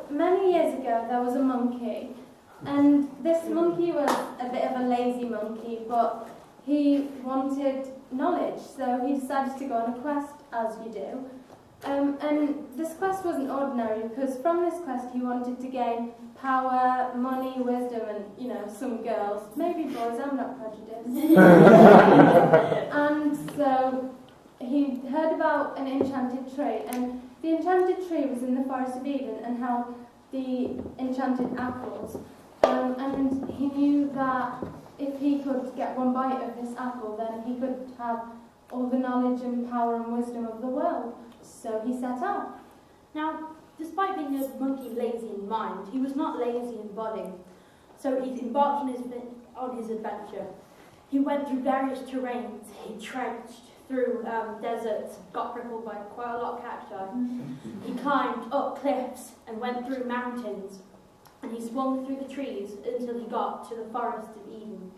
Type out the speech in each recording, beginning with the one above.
many years ago there was a monkey, and this monkey was a bit of a lazy monkey, but he wanted knowledge, so he decided to go on a quest, as you do. And this quest wasn't ordinary, because from this quest he wanted to gain power, money, wisdom, and, you know, some girls, maybe boys, I'm not prejudiced. And so he heard about an enchanted tree, and the enchanted tree was in the Forest of Eden and held the enchanted apples. And he knew that if he could get one bite of this apple, then he could have all the knowledge and power and wisdom of the world. So he set out. Now, despite being a monkey lazy in mind, he was not lazy in body. So he embarked on his adventure. He went through various terrains. He trenched through deserts, got crippled by quite a lot of cacti. He climbed up cliffs and went through mountains. And he swung through the trees until he got to the Forest of Eden.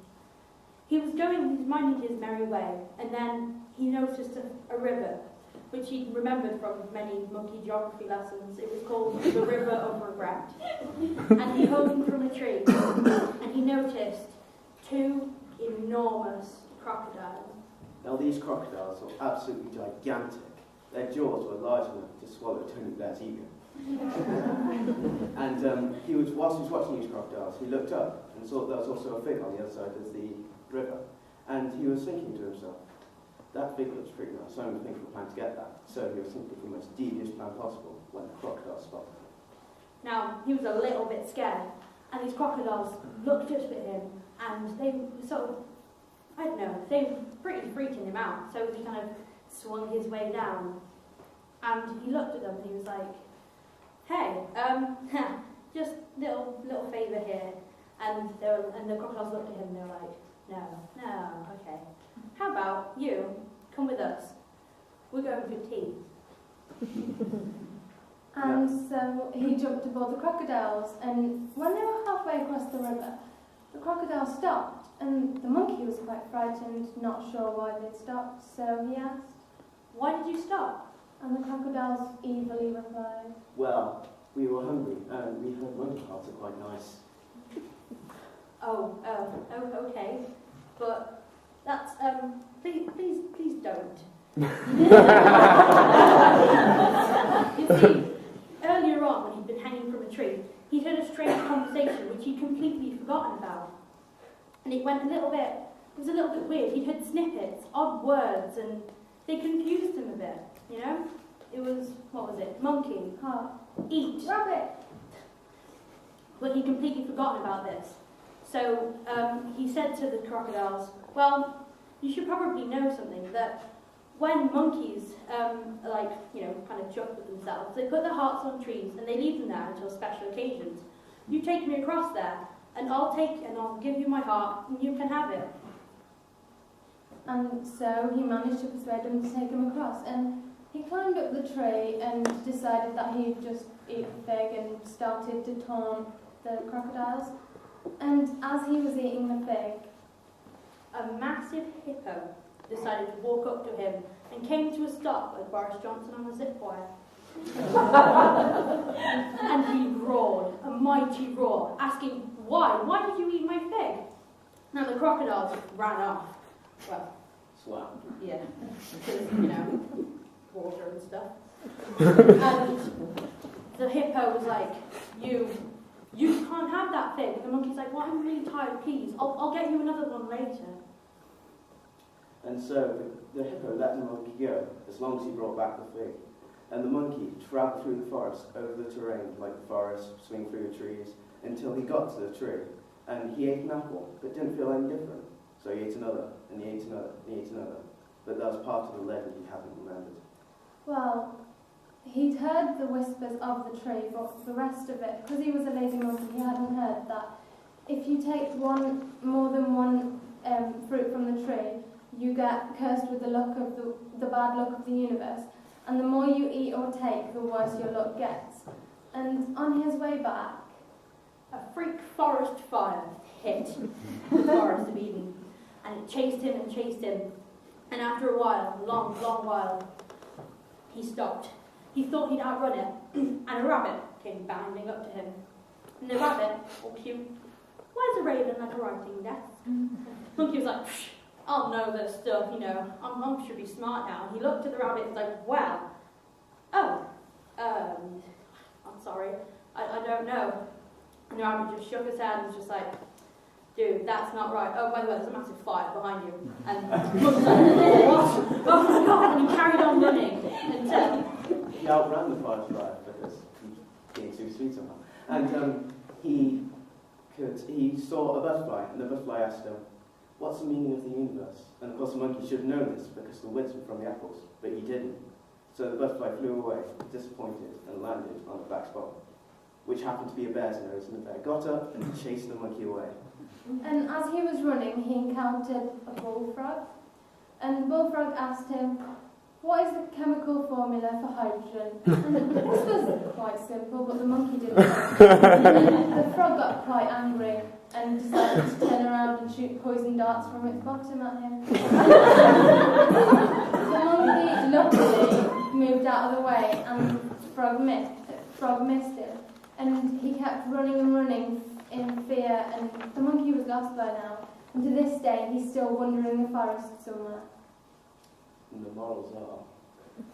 He was minding his merry way, and then he noticed a river, which he remembered from many monkey geography lessons. It was called the River of Regret. And he hung from a tree, and he noticed two enormous crocodiles. Now these crocodiles were absolutely gigantic. Their jaws were large enough to swallow Tony Blair's ego. And whilst he was watching these crocodiles, he looked up and saw there was also a fig on the other side of the river. And he was thinking to himself, that fig looks pretty nice, so I'm going to think of a plan to get that. So he was thinking of the most devious plan possible when the crocodile spotted him. Now, he was a little bit scared, and these crocodiles looked up at him, and they sort of, I don't know, they were pretty freaking him out. So he kind of swung his way down, and he looked at them, and he was like, hey, just little favour here. And the crocodiles looked at him and they were like, no, okay. How about you come with us? We're going for tea. And so he jumped aboard the crocodiles, and when they were halfway across the river, the crocodile stopped, and the monkey was quite frightened, not sure why they'd stopped, so he asked, why did you stop? And the crocodiles evilly replied, well, we were hungry, and we heard monkey hearts are quite nice. Oh, okay. But that's, please don't. You see, earlier on, when he'd been hanging from a tree, he'd heard a strange conversation which he'd completely forgotten about. And it was a little bit weird. He'd heard snippets, odd words, and they confused him a bit, you know? It was, what was it? Monkey, heart, eat, rabbit. But he'd completely forgotten about this. So he said to the crocodiles, well, you should probably know something, that when monkeys, kind of joke with themselves, they put their hearts on trees and they leave them there until special occasions. You take me across there, and I'll give you my heart, and you can have it. And so he managed to persuade them to take him across, and he climbed up the tree and decided that he'd just eat the fig and started to taunt the crocodiles. And as he was eating the fig, a massive hippo decided to walk up to him and came to a stop like Boris Johnson on a zip wire. And he roared, a mighty roar, asking, why? Why did you eat my fig? Now the crocodiles ran off. Well, Swam. yeah, because, water and stuff. And the hippo was like, you can't have that fig. And the monkey's like, well, I'm really tired, please. I'll get you another one later. And so the hippo let the monkey go, as long as he brought back the fig. And the monkey travelled through the forest, over the terrain, like the forest, swing through the trees, until he got to the tree. And he ate an apple, but didn't feel any different. So he ate another, and he ate another, and he ate another. But that was part of the legend he hadn't remembered. well, he'd heard the whispers of the tree, but the rest of it, because he was a lazy monkey, he hadn't heard that if you take more than one fruit from the tree, you get cursed with the bad luck of the universe. And the more you eat or take, the worse your luck gets. And on his way back, A freak forest fire hit the Forest of Eden, and it chased him. And after a while, long while, he stopped. he thought he'd outrun it, and a rabbit came bounding up to him. And the rabbit, all cute, where's a raven at a writing desk? Monkey was like, psh, I'll know this stuff, you know, I should be smart now. And he looked at the rabbit and was like, well, I'm sorry, I don't know. And the rabbit just shook his head and was just like, dude, that's not right. Oh, by the way, there's a massive fire behind you. And Monkey was like, what? Oh my God, and he carried on running until... He outran the firefly because he's being too sweet somehow. And he saw a butterfly, and the butterfly asked him, what's the meaning of the universe? And of course the monkey should have known this because the wits were from the apples, but he didn't. So the butterfly flew away, disappointed, and landed on a black spot, which happened to be a bear's nose, and the bear got up and chased the monkey away. And as he was running, he encountered a bullfrog. And the bullfrog asked him, what is the chemical formula for hydrogen? And this was quite simple, but the monkey didn't know. The frog got quite angry and decided to turn around and shoot poison darts from its bottom at him. The monkey luckily moved out of the way, and the frog missed him. And he kept running and running in fear, and the monkey was lost by now. And to this day, he's still wandering the forest somewhere. And the morals are,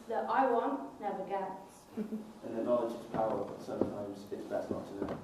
that I want never gets. and the knowledge is power, but sometimes it's best not to know.